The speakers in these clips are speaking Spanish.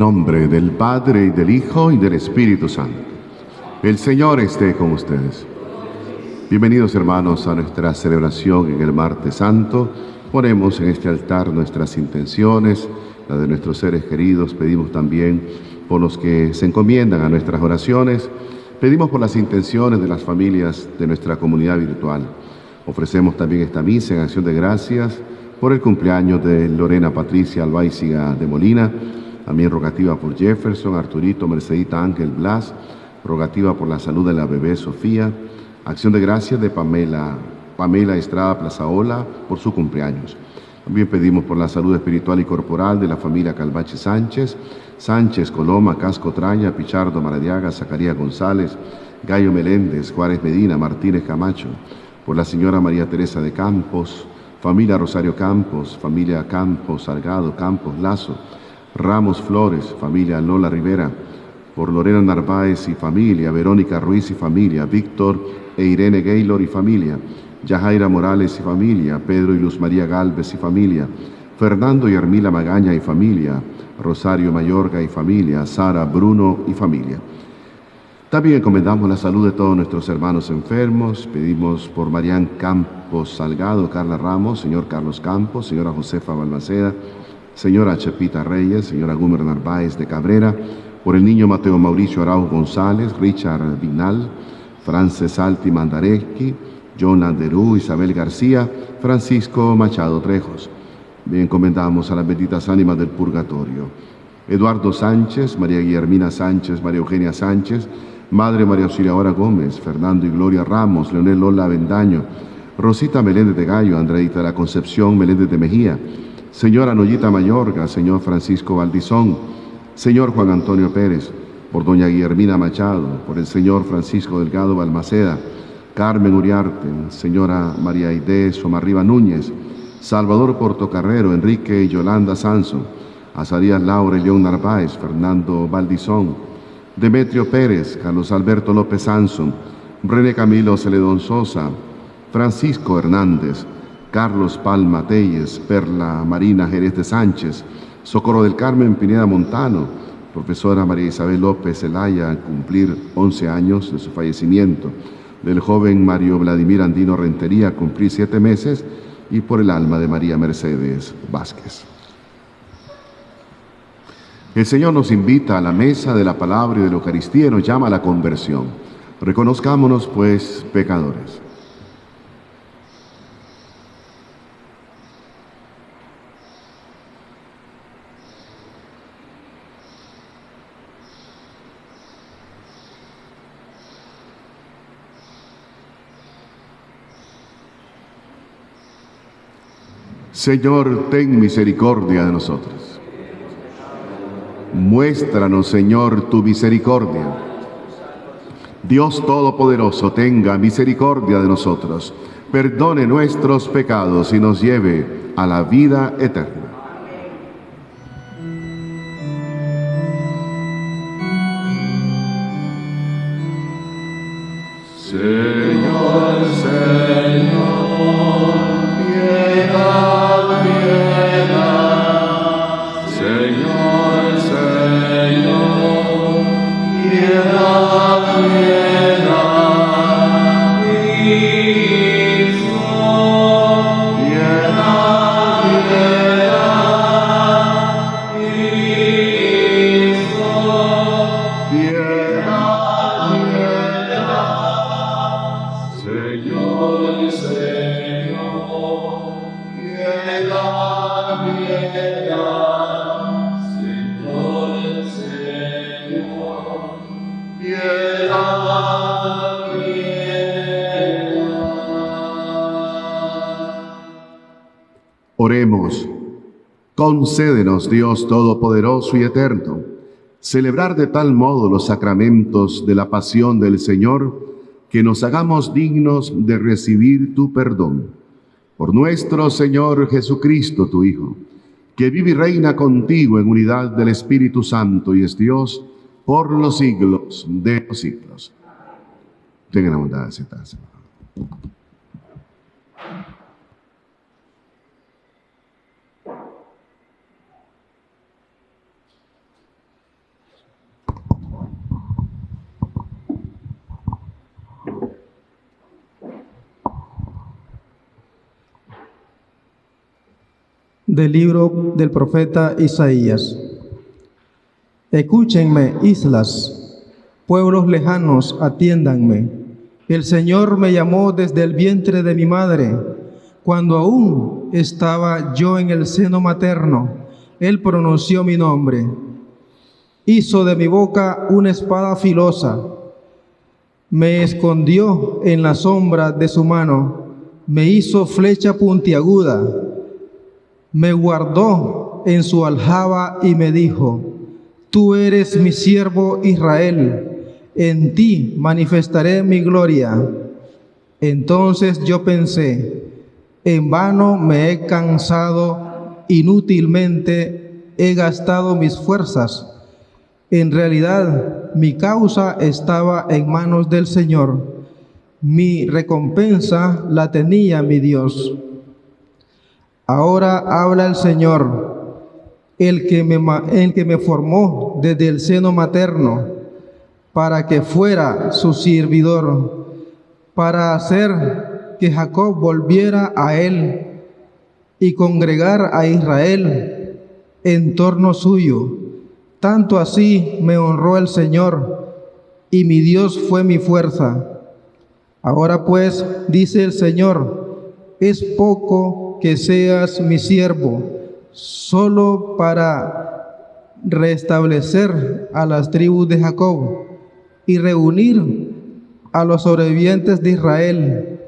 nombre del Padre, y del Hijo, y del Espíritu Santo. El Señor esté con ustedes. Bienvenidos, hermanos, a nuestra celebración en el Martes Santo. Ponemos en este altar nuestras intenciones, la de nuestros seres queridos. Pedimos también por los que se encomiendan a nuestras oraciones. Pedimos por las intenciones de las familias de nuestra comunidad virtual. Ofrecemos también esta misa en acción de gracias por el cumpleaños de Lorena Patricia Albáiziga de Molina, también rogativa por Jefferson, Arturito, Mercedita Ángel Blas, rogativa por la salud de la bebé Sofía, acción de gracias de Pamela Estrada Plazaola por su cumpleaños. También pedimos por la salud espiritual y corporal de la familia Calvache Sánchez, Sánchez, Coloma, Casco Traña, Pichardo Maradiaga, Zacarías González, Gallo Meléndez, Juárez Medina, Martínez Camacho, por la señora María Teresa de Campos, familia Rosario Campos, familia Campos, Salgado, Campos, Lazo, Ramos Flores, familia Lola Rivera, por Lorena Narváez y familia, Verónica Ruiz y familia, Víctor e Irene Gaylor y familia, Yajaira Morales y familia, Pedro y Luz María Galvez y familia, Fernando y Armila Magaña y familia, Rosario Mayorga y familia, Sara Bruno y familia. También encomendamos la salud de todos nuestros hermanos enfermos. Pedimos por Marián Campos Salgado, Carla Ramos, señor Carlos Campos, señora Josefa Balmaceda, señora Chepita Reyes, señora Gumer Narváez de Cabrera, por el niño Mateo Mauricio Araujo González, Richard Vignal, Frances Alti Mandarecki, John Landerú, Isabel García, Francisco Machado Trejos. Bien, encomendamos a las benditas ánimas del purgatorio: Eduardo Sánchez, María Guillermina Sánchez, María Eugenia Sánchez, Madre María Auxiliadora Gómez, Fernando y Gloria Ramos, Leonel Lola Avendaño, Rosita Meléndez de Gallo, Andreita de la Concepción Meléndez de Mejía, señora Noyita Mayorga, señor Francisco Valdizón, señor Juan Antonio Pérez, por doña Guillermina Machado, por el señor Francisco Delgado Balmaceda, Carmen Uriarte, señora María Aide Somarriba Núñez, Salvador Portocarrero, Enrique y Yolanda Sanson, Azarías Laura y León Narváez, Fernando Valdizón, Demetrio Pérez, Carlos Alberto López Sanson, René Camilo Celedón Sosa, Francisco Hernández, Carlos Palma Telles, Perla Marina Jerez de Sánchez, Socorro del Carmen Pineda Montano, profesora María Isabel López Zelaya, al cumplir 11 años de su fallecimiento, del joven Mario Vladimir Andino Rentería, al cumplir 7 meses, y por el alma de María Mercedes Vázquez. El Señor nos invita a la mesa de la palabra y de la Eucaristía y nos llama a la conversión. Reconozcámonos, pues, pecadores. Señor, ten misericordia de nosotros. Muéstranos, Señor, tu misericordia. Dios Todopoderoso, tenga misericordia de nosotros, perdone nuestros pecados y nos lleve a la vida eterna. Señor, Señor, piedad, piedad. Señor, Señor, piedad, piedad. Cristo, piedad, piedad. Cristo, piedad, piedad. Señor, Señor, piedad, piedad. Señor, Señor, piedad, piedad. Oremos. Concédenos, Dios Todopoderoso y Eterno, celebrar de tal modo los sacramentos de la pasión del Señor, que nos hagamos dignos de recibir tu perdón. Por nuestro Señor Jesucristo, tu Hijo, que vive y reina contigo en unidad del Espíritu Santo y es Dios por los siglos de los siglos. Tengan la bondad de sentarse. Del libro del profeta Isaías. Escúchenme, islas, pueblos lejanos, atiéndanme. El Señor me llamó desde el vientre de mi madre. Cuando aún estaba yo en el seno materno, Él pronunció mi nombre. Hizo de mi boca una espada filosa. Me escondió en la sombra de su mano. Me hizo flecha puntiaguda. Me guardó en su aljaba y me dijo: Tú eres mi siervo Israel, en ti manifestaré mi gloria. Entonces yo pensé: en vano me he cansado, inútilmente he gastado mis fuerzas. En realidad, mi causa estaba en manos del Señor. Mi recompensa la tenía mi Dios. Ahora habla el Señor, el que me formó desde el seno materno, para que fuera su servidor, para hacer que Jacob volviera a Él y congregar a Israel en torno suyo. Tanto así me honró el Señor, y mi Dios fue mi fuerza. Ahora pues, dice el Señor, es poco que seas mi siervo, solo para restablecer a las tribus de Jacob y reunir a los sobrevivientes de Israel.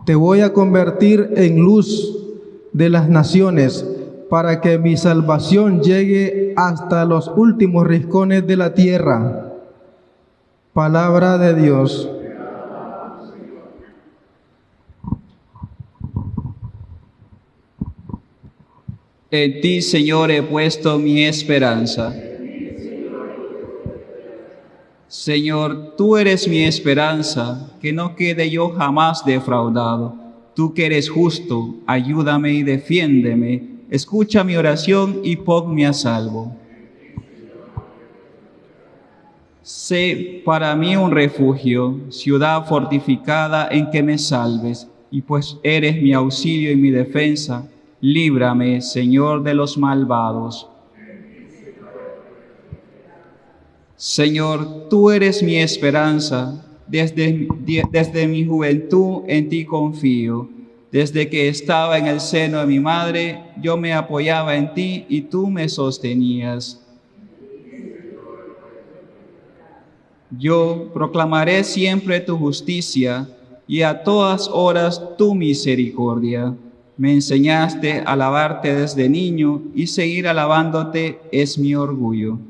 Te voy a convertir en luz de las naciones, para que mi salvación llegue hasta los últimos rincones de la tierra. Palabra de Dios. En ti, Señor, he puesto mi esperanza. Señor, tú eres mi esperanza, que no quede yo jamás defraudado. Tú que eres justo, ayúdame y defiéndeme. Escucha mi oración y ponme a salvo. Sé para mí un refugio, ciudad fortificada en que me salves, y pues eres mi auxilio y mi defensa. Líbrame, Señor, de los malvados. Señor, tú eres mi esperanza. Desde mi juventud en ti confío. Desde que estaba en el seno de mi madre, yo me apoyaba en ti y tú me sostenías. Yo proclamaré siempre tu justicia y a todas horas tu misericordia. Me enseñaste a alabarte desde niño y seguir alabándote es mi orgullo.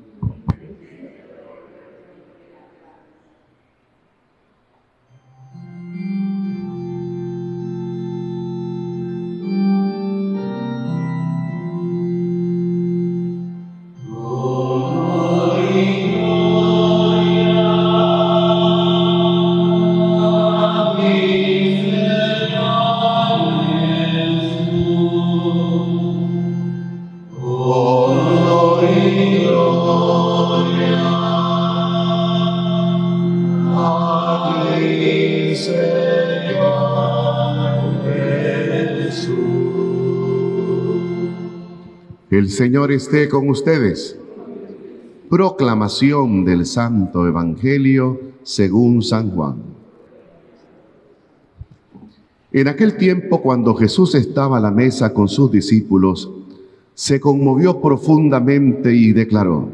El Señor esté con ustedes. Proclamación del Santo Evangelio según San Juan. En aquel tiempo, cuando Jesús estaba a la mesa con sus discípulos, se conmovió profundamente y declaró: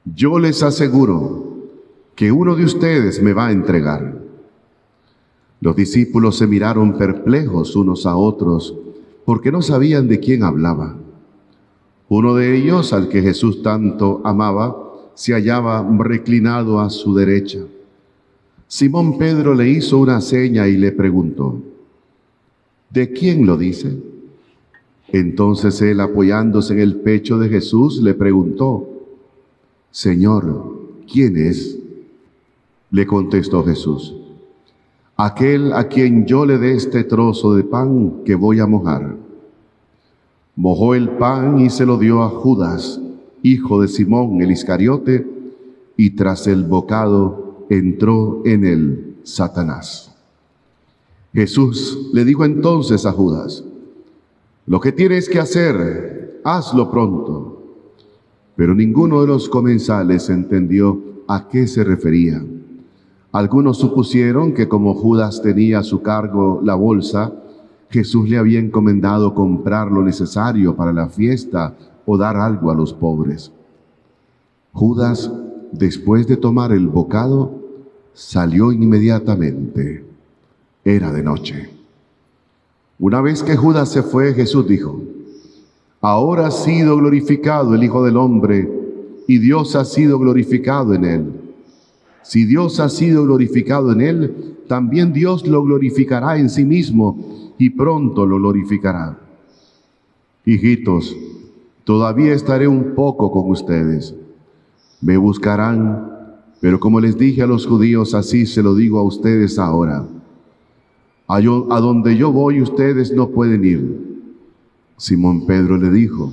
Yo les aseguro que uno de ustedes me va a entregar. Los discípulos se miraron perplejos unos a otros, porque no sabían de quién hablaba. Uno de ellos, al que Jesús tanto amaba, se hallaba reclinado a su derecha. Simón Pedro le hizo una seña y le preguntó: ¿de quién lo dice? Entonces él, apoyándose en el pecho de Jesús, le preguntó: Señor, ¿quién es? Le contestó Jesús: aquel a quien yo le dé este trozo de pan que voy a mojar. Mojó el pan y se lo dio a Judas, hijo de Simón el Iscariote, y tras el bocado entró en él Satanás. Jesús le dijo entonces a Judas: Lo que tienes que hacer, hazlo pronto. Pero ninguno de los comensales entendió a qué se refería. Algunos supusieron que como Judas tenía a su cargo la bolsa, Jesús le había encomendado comprar lo necesario para la fiesta o dar algo a los pobres. Judas, después de tomar el bocado, salió inmediatamente. Era de noche. Una vez que Judas se fue, Jesús dijo: ahora ha sido glorificado el Hijo del Hombre, y Dios ha sido glorificado en él. Si Dios ha sido glorificado en él, también Dios lo glorificará en sí mismo, y pronto lo glorificará. Hijitos, todavía estaré un poco con ustedes. Me buscarán, pero como les dije a los judíos, así se lo digo a ustedes ahora. A donde yo voy, ustedes no pueden ir. Simón Pedro le dijo: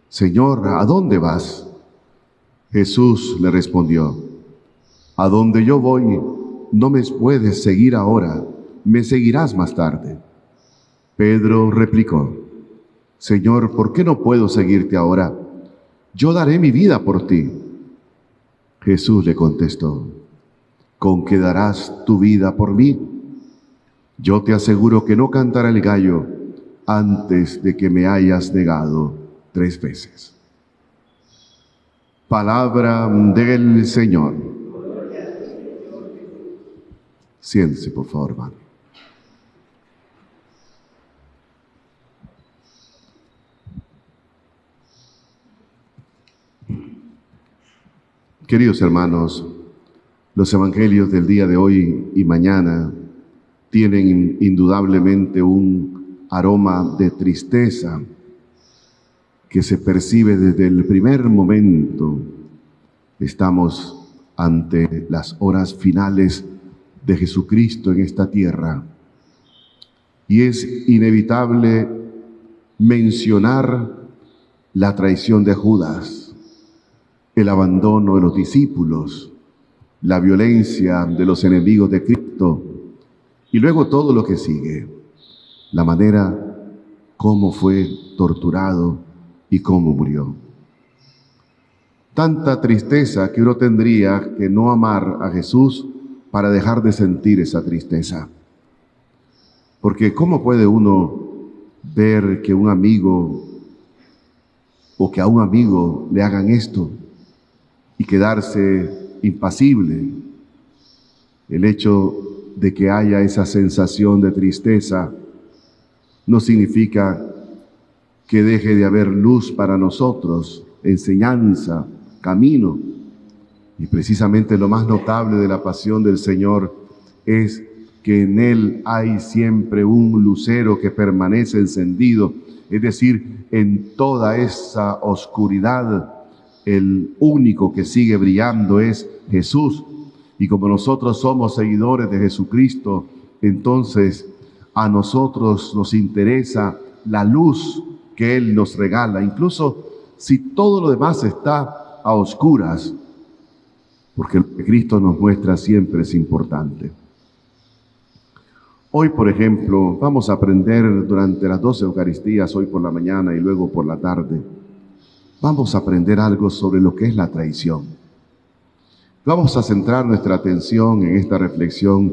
Señor, ¿a dónde vas? Jesús le respondió: a donde yo voy, no me puedes seguir ahora, me seguirás más tarde. Pedro replicó: Señor, ¿por qué no puedo seguirte ahora? Yo daré mi vida por ti. Jesús le contestó: ¿con qué darás tu vida por mí? Yo te aseguro que no cantará el gallo antes de que me hayas negado 3 veces. Palabra del Señor. Siéntese, por favor, hermano. Queridos hermanos, los evangelios del día de hoy y mañana tienen indudablemente un aroma de tristeza que se percibe desde el primer momento. Estamos ante las horas finales de Jesucristo en esta tierra, y es inevitable mencionar la traición de Judas, el abandono de los discípulos, la violencia de los enemigos de Cristo, y luego todo lo que sigue, la manera como fue torturado y cómo murió. Tanta tristeza que uno tendría que no amar a Jesús para dejar de sentir esa tristeza. Porque ¿cómo puede uno ver que un amigo o que a un amigo le hagan esto y quedarse impasible? El hecho de que haya esa sensación de tristeza no significa que deje de haber luz para nosotros, enseñanza, camino. Y precisamente lo más notable de la pasión del Señor es que en Él hay siempre un lucero que permanece encendido. Es decir, en toda esa oscuridad, el único que sigue brillando es Jesús. Y como nosotros somos seguidores de Jesucristo, entonces a nosotros nos interesa la luz que Él nos regala, incluso si todo lo demás está a oscuras, porque lo que Cristo nos muestra siempre es importante. Hoy, por ejemplo, vamos a aprender durante las 12 Eucaristías, hoy por la mañana y luego por la tarde, vamos a aprender algo sobre lo que es la traición. Vamos a centrar nuestra atención en esta reflexión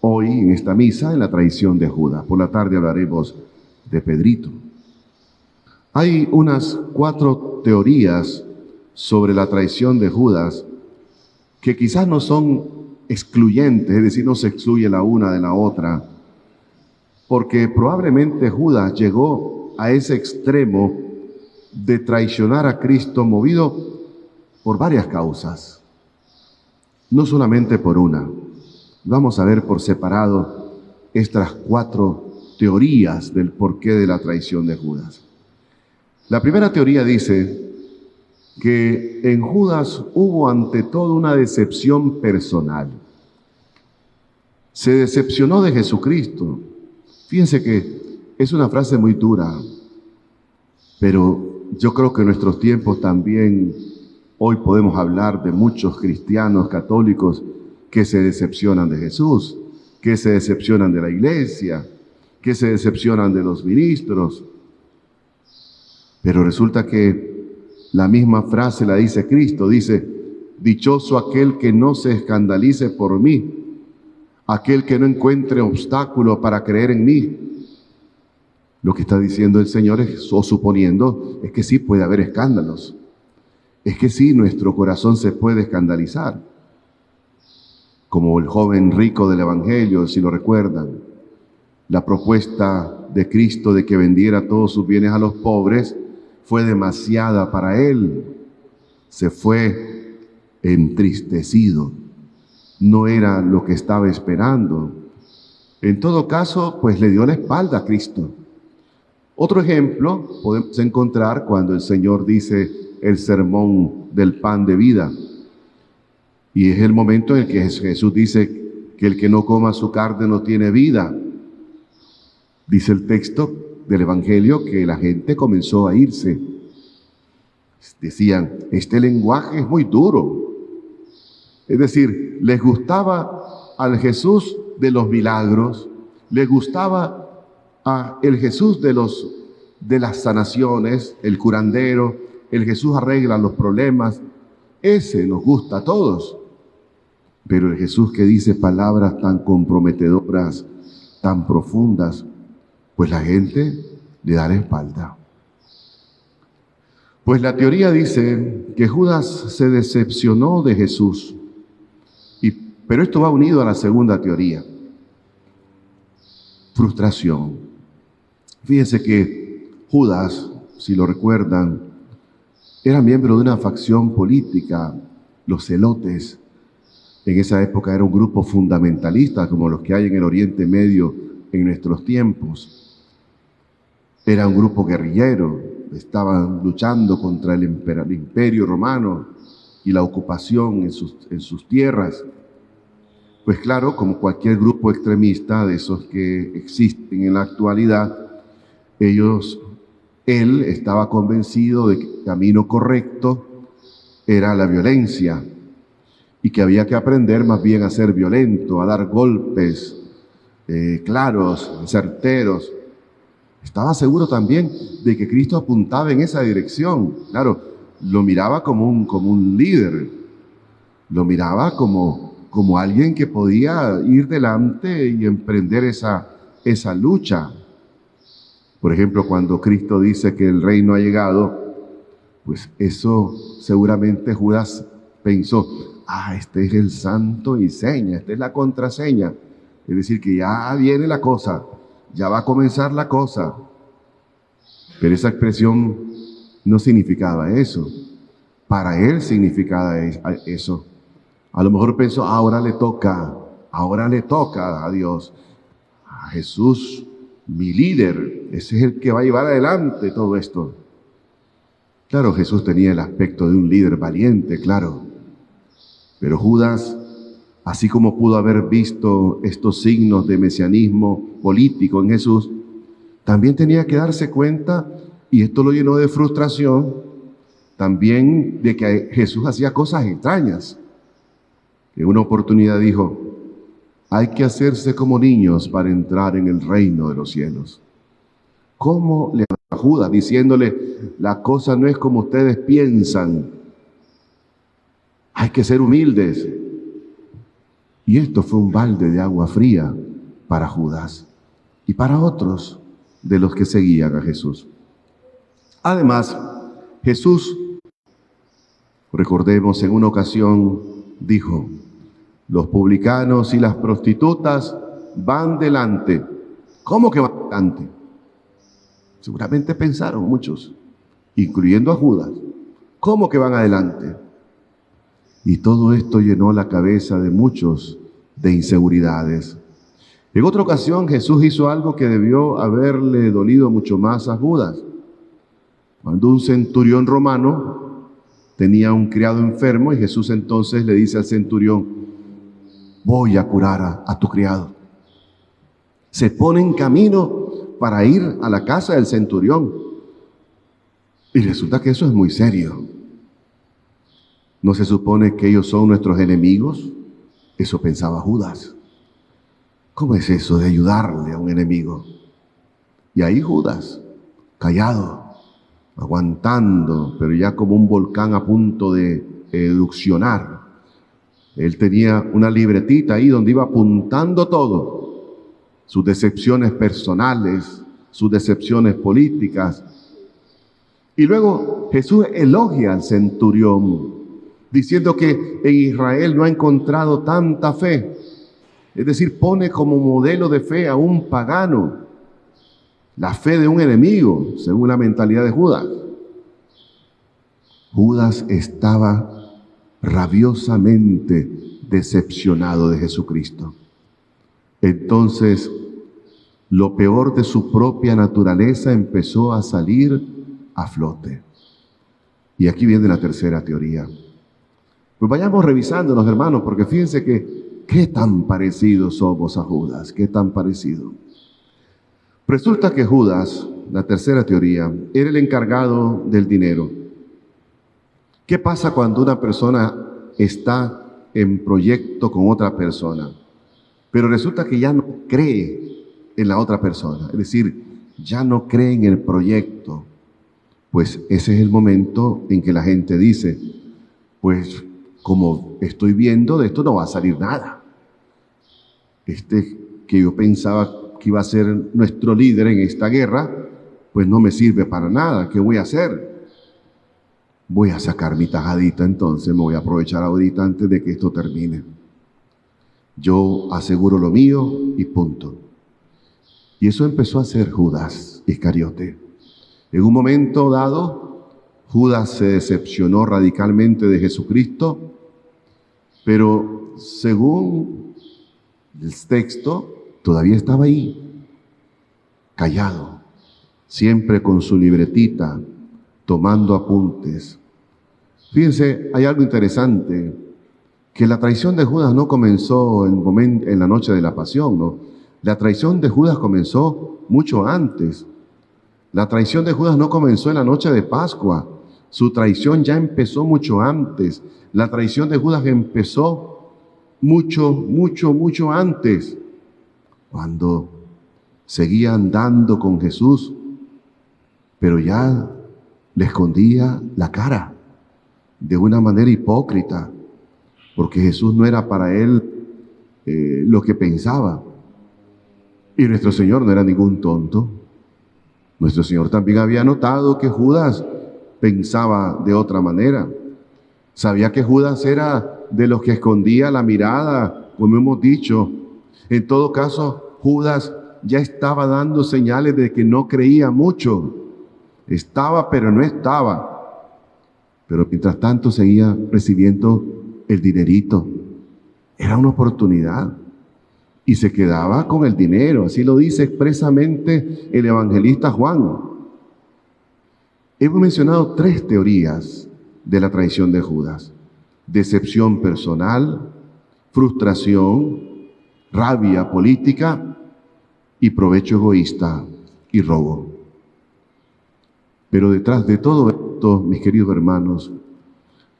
hoy, en esta misa, en la traición de Judas. Por la tarde hablaremos de Pedrito. Hay unas 4 teorías sobre la traición de Judas que quizás no son excluyentes, es decir, no se excluye la una de la otra, porque probablemente Judas llegó a ese extremo de traicionar a Cristo movido por varias causas, no solamente por una. Vamos a ver por separado estas 4 teorías del porqué de la traición de Judas. La primera teoría dice que en Judas hubo ante todo una decepción personal. Se decepcionó de Jesucristo. Fíjense que es una frase muy dura, pero yo creo que en nuestros tiempos también hoy podemos hablar de muchos cristianos católicos que se decepcionan de Jesús, que se decepcionan de la iglesia, que se decepcionan de los ministros. Pero resulta que la misma frase la dice Cristo, dice, dichoso aquel que no se escandalice por mí, aquel que no encuentre obstáculo para creer en mí. Lo que está diciendo el Señor es, o suponiendo, es que sí puede haber escándalos. Es que sí, nuestro corazón se puede escandalizar. Como el joven rico del Evangelio, si lo recuerdan. La propuesta de Cristo de que vendiera todos sus bienes a los pobres fue demasiada para él. Se fue entristecido. No era lo que estaba esperando. En todo caso, pues le dio la espalda a Cristo. Otro ejemplo podemos encontrar cuando el Señor dice el sermón del pan de vida. Y es el momento en el que Jesús dice que el que no coma su carne no tiene vida. Dice el texto del Evangelio que la gente comenzó a irse. Decían, este lenguaje es muy duro. Es decir, les gustaba al Jesús de los milagros, les gustaba a el Jesús de las sanaciones, el curandero, el Jesús arregla los problemas. Ese nos gusta a todos. Pero el Jesús que dice palabras tan comprometedoras, tan profundas, pues la gente le da la espalda. Pues la teoría dice que Judas se decepcionó de Jesús. Pero esto va unido a la segunda teoría. Frustración. Fíjense que Judas, si lo recuerdan, era miembro de una facción política, los celotes. En esa época era un grupo fundamentalista como los que hay en el Oriente Medio en nuestros tiempos. Era un grupo guerrillero, estaban luchando contra el imperio romano y la ocupación en sus tierras. Pues claro, como cualquier grupo extremista de esos que existen en la actualidad, él estaba convencido de que el camino correcto era la violencia y que había que aprender más bien a ser violento, a dar golpes claros, certeros. Estaba seguro también de que Cristo apuntaba en esa dirección. Claro, lo miraba como un líder, lo miraba como alguien que podía ir delante y emprender esa lucha. Por ejemplo, cuando Cristo dice que el reino ha llegado, pues eso seguramente Judas pensó, este es el santo y seña, esta es la contraseña. Es decir, que ya viene la cosa, ya va a comenzar la cosa. Pero esa expresión no significaba eso. Para él significaba eso. A lo mejor pensó, ahora le toca a Dios, a Jesús, mi líder, ese es el que va a llevar adelante todo esto. Claro, Jesús tenía el aspecto de un líder valiente, claro. Pero Judas, así como pudo haber visto estos signos de mesianismo político en Jesús, también tenía que darse cuenta, y esto lo llenó de frustración, también de que Jesús hacía cosas extrañas. En una oportunidad dijo, hay que hacerse como niños para entrar en el reino de los cielos. ¿Cómo le habló a Judas diciéndole, la cosa no es como ustedes piensan? Hay que ser humildes. Y esto fue un balde de agua fría para Judas y para otros de los que seguían a Jesús. Además, Jesús, recordemos, en una ocasión dijo, los publicanos y las prostitutas van delante. ¿Cómo que van delante? Seguramente pensaron muchos, incluyendo a Judas. ¿Cómo que van adelante? Y todo esto llenó la cabeza de muchos de inseguridades. En otra ocasión Jesús hizo algo que debió haberle dolido mucho más a Judas. Cuando un centurión romano tenía un criado enfermo y Jesús entonces le dice al centurión, voy a curar a tu criado. Se pone en camino para ir a la casa del centurión. Y resulta que eso es muy serio. ¿No se supone que ellos son nuestros enemigos? Eso pensaba Judas. ¿Cómo es eso de ayudarle a un enemigo? Y ahí Judas, callado, aguantando, pero ya como un volcán a punto de erupcionar. Él tenía una libretita ahí donde iba apuntando todo, sus decepciones personales, sus decepciones políticas. Y luego Jesús elogia al centurión, diciendo que en Israel no ha encontrado tanta fe. Es decir, pone como modelo de fe a un pagano, la fe de un enemigo, según la mentalidad de Judas. Judas estaba rabiosamente decepcionado de Jesucristo. Entonces, lo peor de su propia naturaleza empezó a salir a flote. Y aquí viene la tercera teoría. Pues vayamos revisándonos, hermanos, porque fíjense que qué tan parecidos somos a Judas, qué tan parecido. Resulta que Judas, la tercera teoría, era el encargado del dinero. ¿Qué pasa cuando una persona está en proyecto con otra persona, pero resulta que ya no cree en la otra persona? Es decir, ya no cree en el proyecto. Pues ese es el momento en que la gente dice, pues como estoy viendo, de esto no va a salir nada. Este que yo pensaba que iba a ser nuestro líder en esta guerra, pues no me sirve para nada. ¿Qué voy a hacer? Voy a sacar mi tajadita, entonces me voy a aprovechar ahorita antes de que esto termine. Yo aseguro lo mío y punto. Y eso empezó a hacer Judas Iscariote. En un momento dado, Judas se decepcionó radicalmente de Jesucristo, pero según el texto, todavía estaba ahí, callado, siempre con su libretita, tomando apuntes. Fíjense, hay algo interesante, que la traición de Judas no comenzó en la noche de la pasión, ¿no? La traición de Judas comenzó mucho antes. La traición de Judas no comenzó en la noche de Pascua. Su traición ya empezó mucho antes. La traición de Judas empezó mucho antes, cuando seguía andando con Jesús, pero ya le escondía la cara de una manera hipócrita, porque Jesús no era para él lo que pensaba. Y nuestro Señor no era ningún tonto. Nuestro Señor también había notado que Judas pensaba de otra manera. Sabía que Judas era de los que escondía la mirada, como hemos dicho. En todo caso, Judas ya estaba dando señales de que no creía mucho. Estaba, pero no estaba. Pero mientras tanto seguía recibiendo el dinerito. Era una oportunidad. Y se quedaba con el dinero. Así lo dice expresamente el evangelista Juan. Hemos mencionado 3 teorías de la traición de Judas: decepción personal, frustración, rabia política y provecho egoísta y robo. Pero detrás de todo esto, mis queridos hermanos,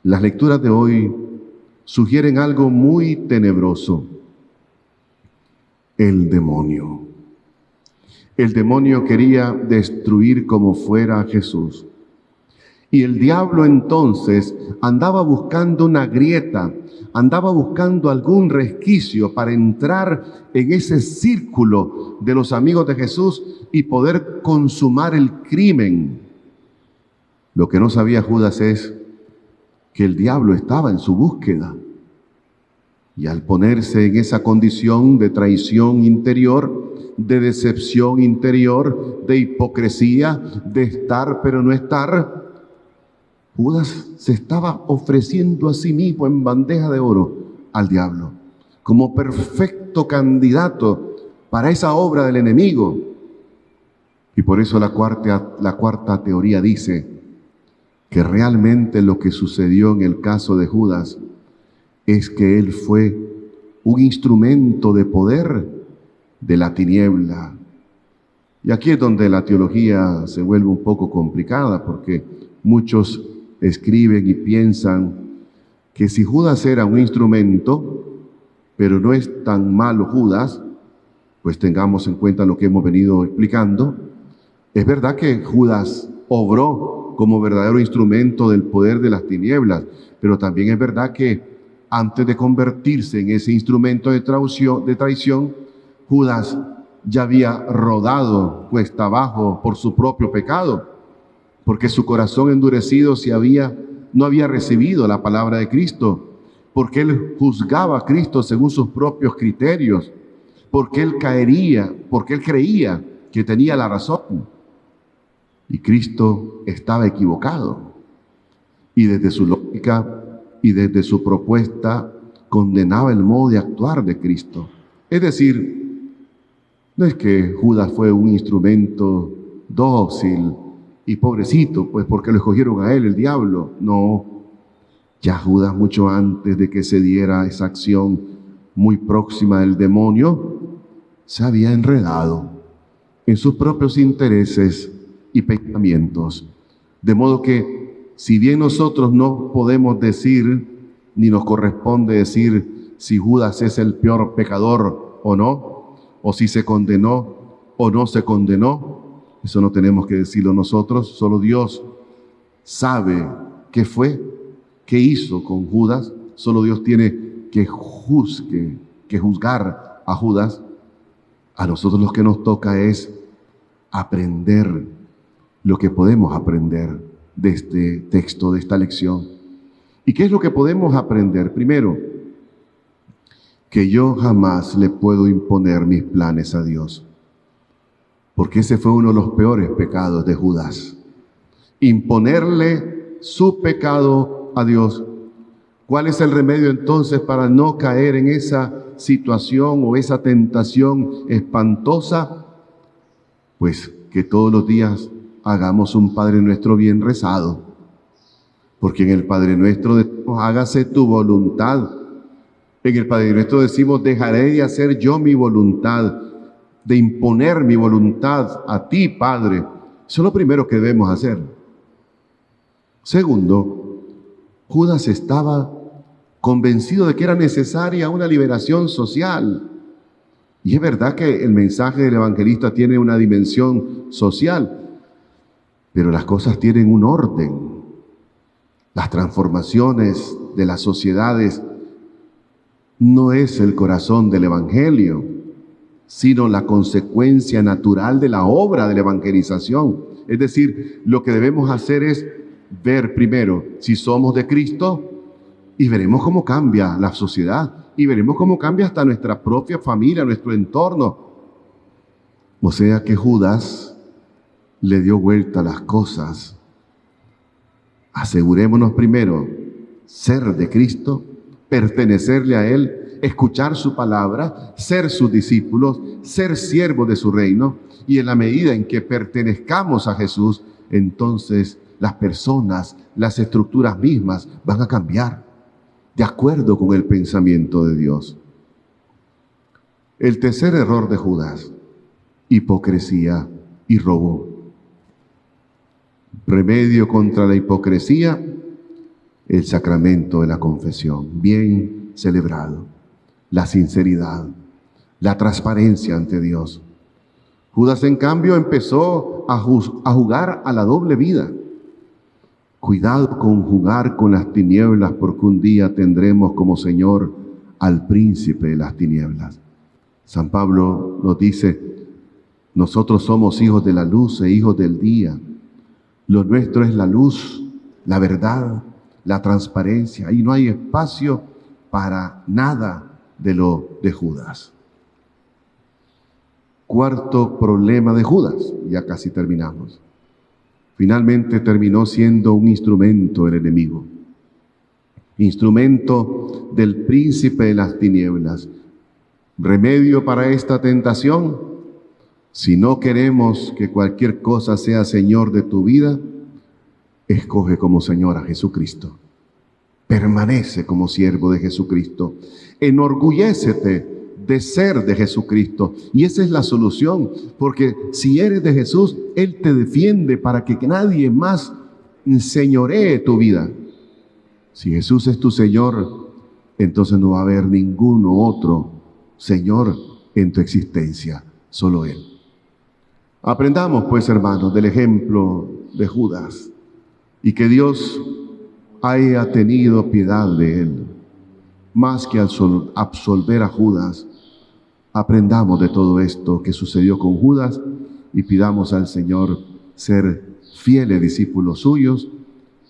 las lecturas de hoy sugieren algo muy tenebroso: el demonio. El demonio quería destruir como fuera a Jesús. Y el diablo entonces andaba buscando una grieta, andaba buscando algún resquicio para entrar en ese círculo de los amigos de Jesús y poder consumar el crimen. Lo que no sabía Judas es que el diablo estaba en su búsqueda. Y al ponerse en esa condición de traición interior, de decepción interior, de hipocresía, de estar pero no estar, Judas se estaba ofreciendo a sí mismo en bandeja de oro al diablo, como perfecto candidato para esa obra del enemigo. Y por eso la cuarta teoría dice que realmente lo que sucedió en el caso de Judas es que él fue un instrumento de poder de la tiniebla. Y aquí es donde la teología se vuelve un poco complicada, porque muchos escriben y piensan que si Judas era un instrumento, pero no es tan malo Judas, pues tengamos en cuenta lo que hemos venido explicando. Es verdad que Judas obró como verdadero instrumento del poder de las tinieblas, pero también es verdad que antes de convertirse en ese instrumento de traición, Judas ya había rodado cuesta abajo por su propio pecado, porque su corazón endurecido no había recibido la palabra de Cristo, porque él juzgaba a Cristo según sus propios criterios, porque él creía que tenía la razón y Cristo estaba equivocado. Y desde su lógica y desde su propuesta condenaba el modo de actuar de Cristo. Es decir, no es que Judas fue un instrumento dócil y pobrecito, pues porque lo escogieron a él, el diablo. No, ya Judas, mucho antes de que se diera esa acción muy próxima del demonio, se había enredado en sus propios intereses y pensamientos. De modo que, si bien nosotros no podemos decir, ni nos corresponde decir si Judas es el peor pecador o no, o si se condenó o no se condenó, eso no tenemos que decirlo nosotros, solo Dios sabe qué fue, qué hizo con Judas, solo Dios tiene que juzgar a Judas. A nosotros lo que nos toca es aprender lo que podemos aprender de este texto, de esta lección. ¿Y qué es lo que podemos aprender? Primero, que yo jamás le puedo imponer mis planes a Dios, porque ese fue uno de los peores pecados de Judas. Imponerle su pecado a Dios. ¿Cuál es el remedio entonces para no caer en esa situación o esa tentación espantosa? Pues que todos los días hagamos un Padre Nuestro bien rezado, porque en el Padre Nuestro decimos, hágase tu voluntad. En el Padre Nuestro decimos, dejaré de hacer yo mi voluntad, de imponer mi voluntad a ti, Padre. Eso es lo primero que debemos hacer. Segundo, Judas estaba convencido de que era necesaria una liberación social. Y es verdad que el mensaje del evangelista tiene una dimensión social, pero las cosas tienen un orden. Las transformaciones de las sociedades no es el corazón del evangelio, sino la consecuencia natural de la obra de la evangelización. Es decir, lo que debemos hacer es ver primero si somos de Cristo y veremos cómo cambia la sociedad y veremos cómo cambia hasta nuestra propia familia, nuestro entorno. O sea que Judas le dio vuelta a las cosas. Asegurémonos primero ser de Cristo, pertenecerle a Él, escuchar su palabra, ser sus discípulos, ser siervos de su reino, y en la medida en que pertenezcamos a Jesús, entonces las personas, las estructuras mismas van a cambiar de acuerdo con el pensamiento de Dios. El tercer error de Judas, hipocresía y robo. Remedio contra la hipocresía, el sacramento de la confesión, bien celebrado, la sinceridad, la transparencia ante Dios. Judas, en cambio, empezó a jugar a la doble vida. Cuidado con jugar con las tinieblas, porque un día tendremos como Señor al príncipe de las tinieblas. San Pablo nos dice, nosotros somos hijos de la luz e hijos del día. Lo nuestro es la luz, la verdad, la transparencia. Ahí no hay espacio para nada de lo de Judas. Cuarto problema de Judas, ya casi terminamos. Finalmente terminó siendo un instrumento del enemigo, instrumento del príncipe de las tinieblas. Remedio para esta tentación: si no queremos que cualquier cosa sea Señor de tu vida, escoge como Señor a Jesucristo. Permanece como siervo de Jesucristo. Enorgullécete de ser de Jesucristo. Y esa es la solución, porque si eres de Jesús, Él te defiende para que nadie más enseñoree tu vida. Si Jesús es tu Señor, entonces no va a haber ningún otro Señor en tu existencia, solo Él. Aprendamos pues, hermanos, del ejemplo de Judas. y que Dios haya tenido piedad de él. Más que absolver a Judas, aprendamos de todo esto que sucedió con Judas y pidamos al Señor ser fieles discípulos suyos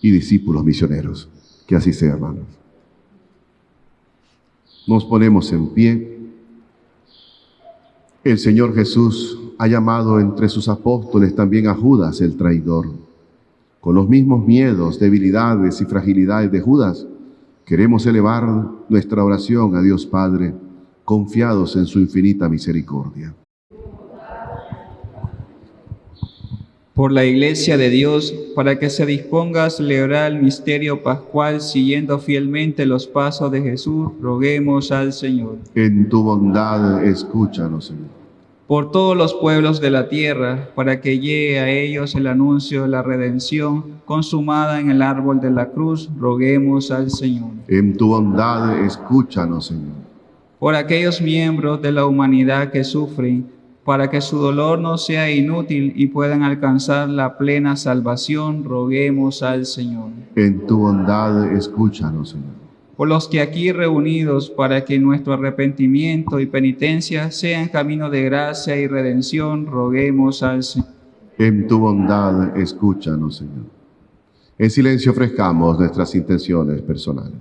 y discípulos misioneros. Que así sea, hermanos. Nos ponemos en pie. El Señor Jesús ha llamado entre sus apóstoles también a Judas el traidor. Con los mismos miedos, debilidades y fragilidades de Judas, queremos elevar nuestra oración a Dios Padre, confiados en su infinita misericordia. Por la Iglesia de Dios, para que se disponga a celebrar el misterio pascual siguiendo fielmente los pasos de Jesús, roguemos al Señor. En tu bondad, escúchanos, Señor. Por todos los pueblos de la tierra, para que llegue a ellos el anuncio de la redención consumada en el árbol de la cruz, roguemos al Señor. En tu bondad, escúchanos, Señor. Por aquellos miembros de la humanidad que sufren, para que su dolor no sea inútil y puedan alcanzar la plena salvación, roguemos al Señor. En tu bondad, escúchanos, Señor. Por los que aquí reunidos, para que nuestro arrepentimiento y penitencia sean camino de gracia y redención, roguemos al Señor. En tu bondad, escúchanos, Señor. En silencio ofrezcamos nuestras intenciones personales.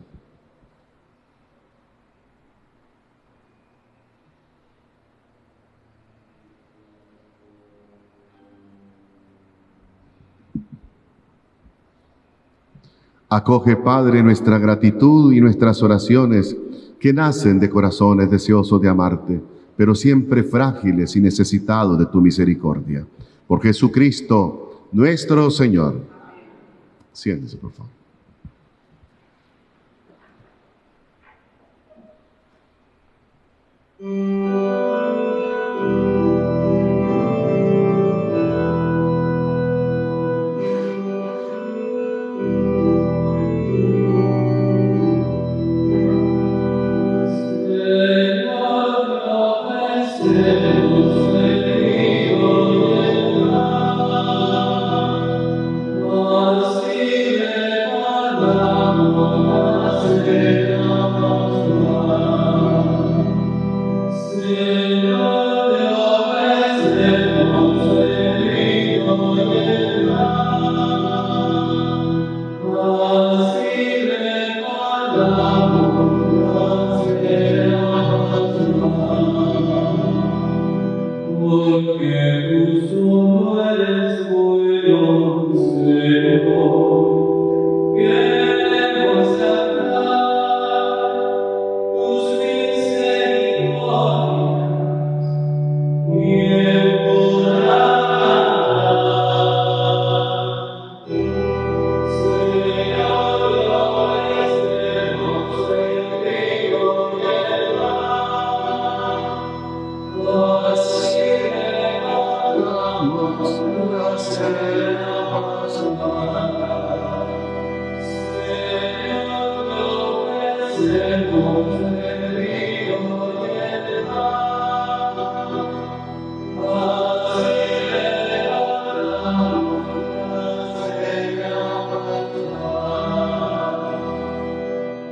Acoge, Padre, nuestra gratitud y nuestras oraciones que nacen de corazones deseosos de amarte, pero siempre frágiles y necesitados de tu misericordia. Por Jesucristo, nuestro Señor. Siéntese, por favor.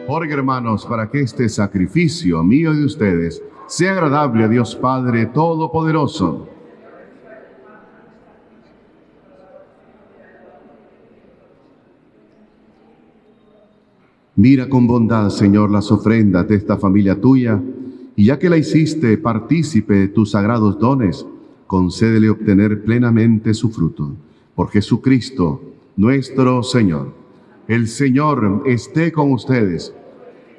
Oren, hermanos, para que este sacrificio mío y de ustedes sea agradable a Dios Padre Todopoderoso. Mira con bondad, Señor, las ofrendas de esta familia tuya, y ya que la hiciste partícipe de tus sagrados dones, concédele obtener plenamente su fruto. Por Jesucristo, nuestro Señor. El Señor esté con ustedes.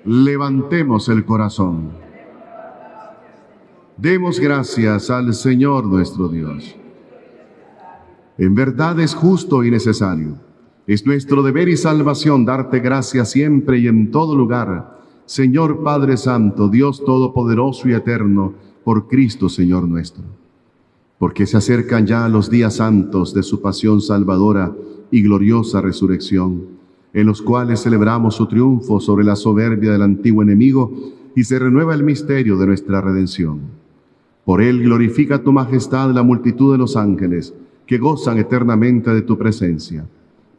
Levantemos el corazón. Demos gracias al Señor nuestro Dios. En verdad es justo y necesario. Es nuestro deber y salvación darte gracias siempre y en todo lugar, Señor Padre Santo, Dios Todopoderoso y Eterno, por Cristo Señor nuestro. Porque se acercan ya los días santos de su pasión salvadora y gloriosa resurrección, en los cuales celebramos su triunfo sobre la soberbia del antiguo enemigo y se renueva el misterio de nuestra redención. Por él glorifica tu majestad la multitud de los ángeles que gozan eternamente de tu presencia.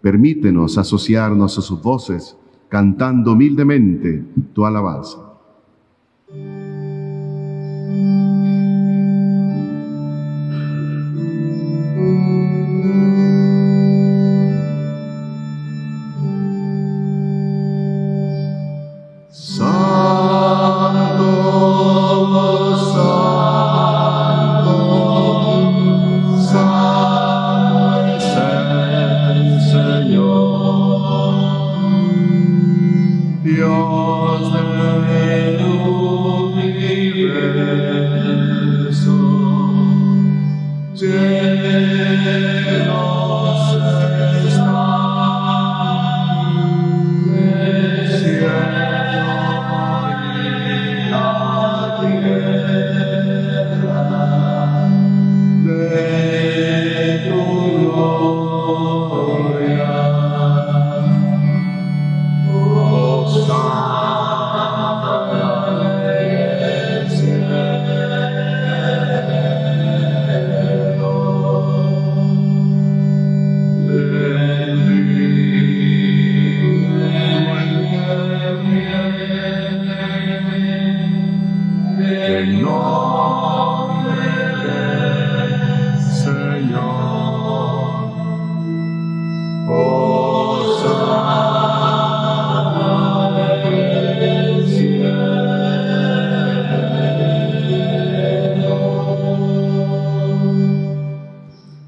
permítenos asociarnos a sus voces, cantando humildemente tu alabanza.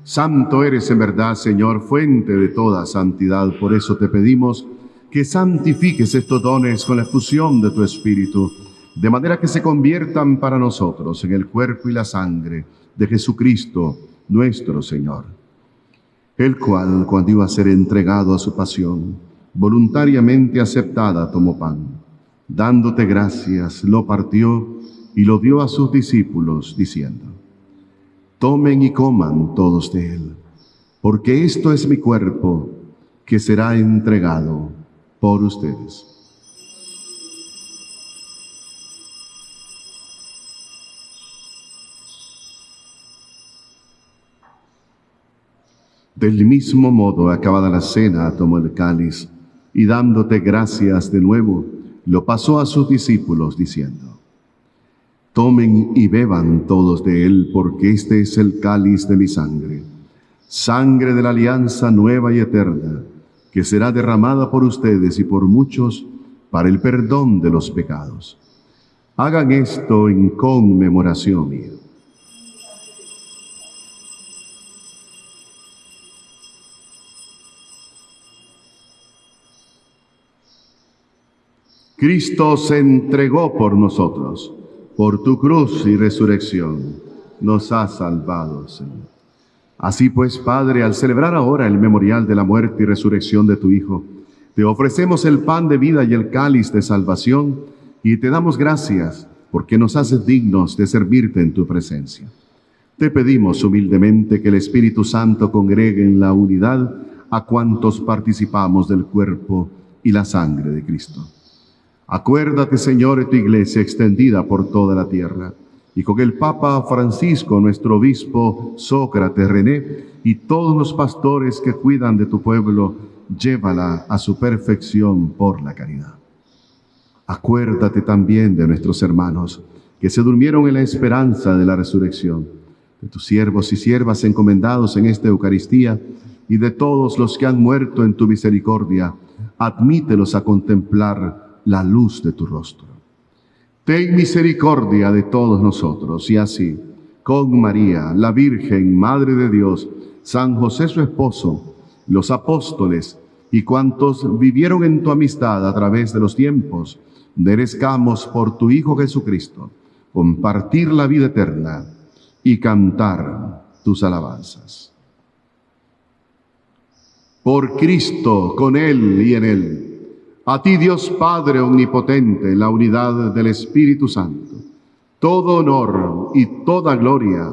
Santo eres en verdad, Señor, fuente de toda santidad. Por eso te pedimos que santifiques estos dones con la efusión de tu Espíritu, de manera que se conviertan para nosotros en el cuerpo y la sangre de Jesucristo, nuestro Señor, el cual, cuando iba a ser entregado a su pasión, voluntariamente aceptada, tomó pan. Dándote gracias, lo partió y lo dio a sus discípulos, diciendo: tomen y coman todos de él, porque esto es mi cuerpo, que será entregado por ustedes. Del mismo modo, acabada la cena, tomó el cáliz y dándote gracias de nuevo, lo pasó a sus discípulos, diciendo: tomen y beban todos de él, porque este es el cáliz de mi sangre, sangre de la alianza nueva y eterna, que será derramada por ustedes y por muchos para el perdón de los pecados. Hagan esto en conmemoración mía. Cristo se entregó por nosotros. Por tu cruz y resurrección nos has salvado, Señor. Así pues, Padre, al celebrar ahora el memorial de la muerte y resurrección de tu Hijo, te ofrecemos el pan de vida y el cáliz de salvación, y te damos gracias porque nos haces dignos de servirte en tu presencia. Te pedimos humildemente que el Espíritu Santo congregue en la unidad a cuantos participamos del cuerpo y la sangre de Cristo. Acuérdate, Señor, de tu iglesia extendida por toda la tierra, y con el Papa Francisco, nuestro obispo Sócrates René, y todos los pastores que cuidan de tu pueblo, llévala a su perfección por la caridad. Acuérdate también de nuestros hermanos que se durmieron en la esperanza de la resurrección, de tus siervos y siervas encomendados en esta Eucaristía, y de todos los que han muerto en tu misericordia. Admítelos a contemplar la luz de tu rostro. Ten misericordia de todos nosotros, y así, con María, la Virgen, Madre de Dios, San José su esposo, los apóstoles y cuantos vivieron en tu amistad a través de los tiempos, merezcamos por tu Hijo Jesucristo compartir la vida eterna y cantar tus alabanzas. Por Cristo, con Él y en Él, a ti, Dios Padre omnipotente, en la unidad del Espíritu Santo, todo honor y toda gloria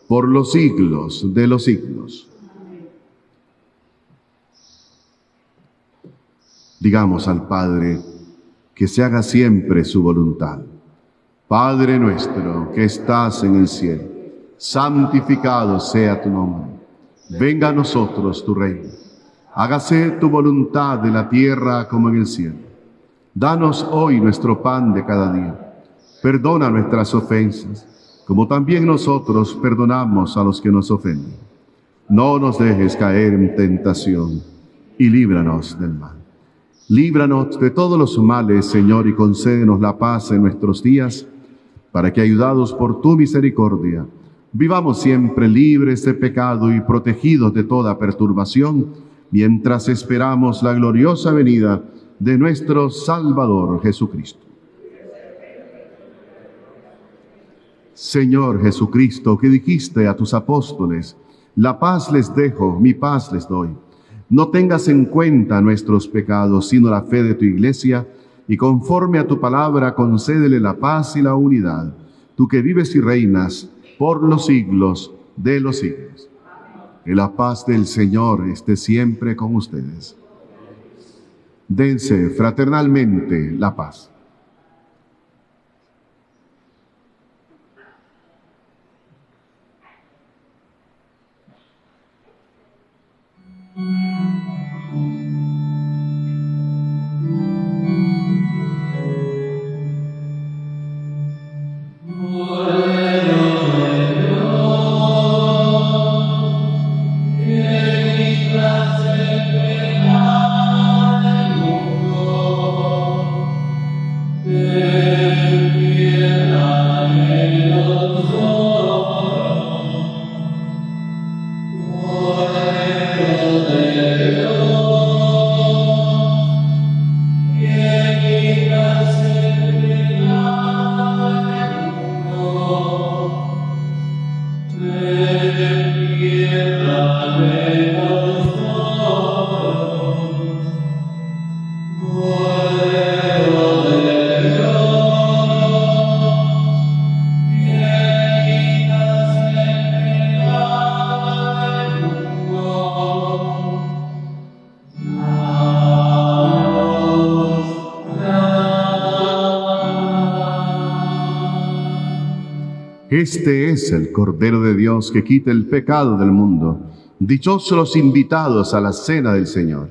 por los siglos de los siglos. Digamos al Padre que se haga siempre su voluntad. Padre nuestro que estás en el cielo, santificado sea tu nombre. Venga a nosotros tu reino. Hágase tu voluntad en la tierra como en el cielo. Danos hoy nuestro pan de cada día. Perdona nuestras ofensas, como también nosotros perdonamos a los que nos ofenden. No nos dejes caer en tentación, y líbranos del mal. Líbranos de todos los males, Señor, y concédenos la paz en nuestros días, para que, ayudados por tu misericordia, vivamos siempre libres de pecado y protegidos de toda perturbación, mientras esperamos la gloriosa venida de nuestro Salvador Jesucristo. Señor Jesucristo, que dijiste a tus apóstoles: la paz les dejo, mi paz les doy. No tengas en cuenta nuestros pecados, sino la fe de tu Iglesia, y conforme a tu palabra concédele la paz y la unidad, tú que vives y reinas por los siglos de los siglos. Que la paz del Señor esté siempre con ustedes. Dense fraternalmente la paz. Este es el Cordero de Dios que quita el pecado del mundo. Dichosos los invitados a la cena del Señor.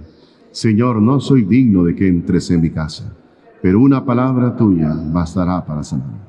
Señor, no soy digno de que entres en mi casa, pero una palabra tuya bastará para sanar.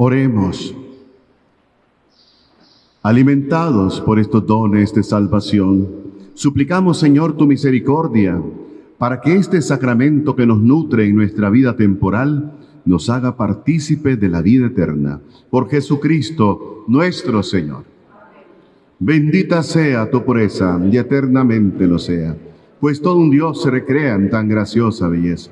Oremos. Alimentados por estos dones de salvación, suplicamos, Señor, tu misericordia, para que este sacramento que nos nutre en nuestra vida temporal nos haga partícipe de la vida eterna. Por Jesucristo, nuestro Señor. Bendita sea tu pureza y eternamente lo sea, pues todo un Dios se recrea en tan graciosa belleza.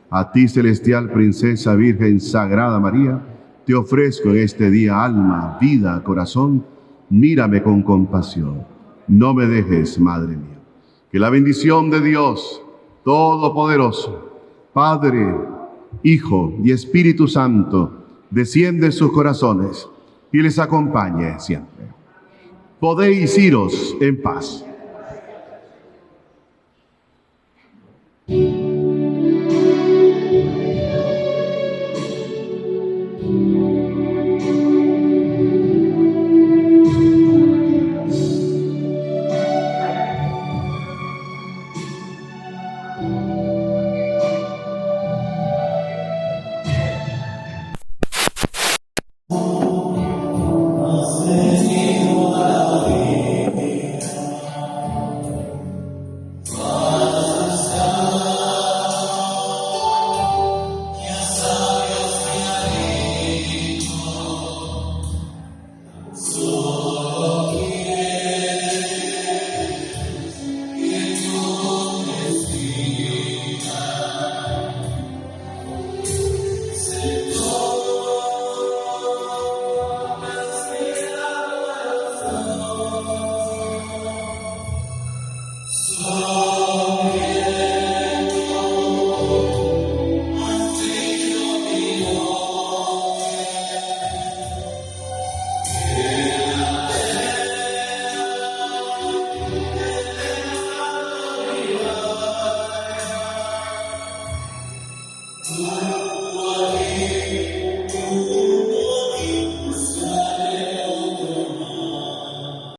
A ti, celestial princesa, Virgen Sagrada María, te ofrezco en este día alma, vida, corazón. Mírame con compasión. No me dejes, Madre mía. Que la bendición de Dios Todopoderoso, Padre, Hijo y Espíritu Santo, desciende en sus corazones y les acompañe siempre. Podéis iros en paz. Amen.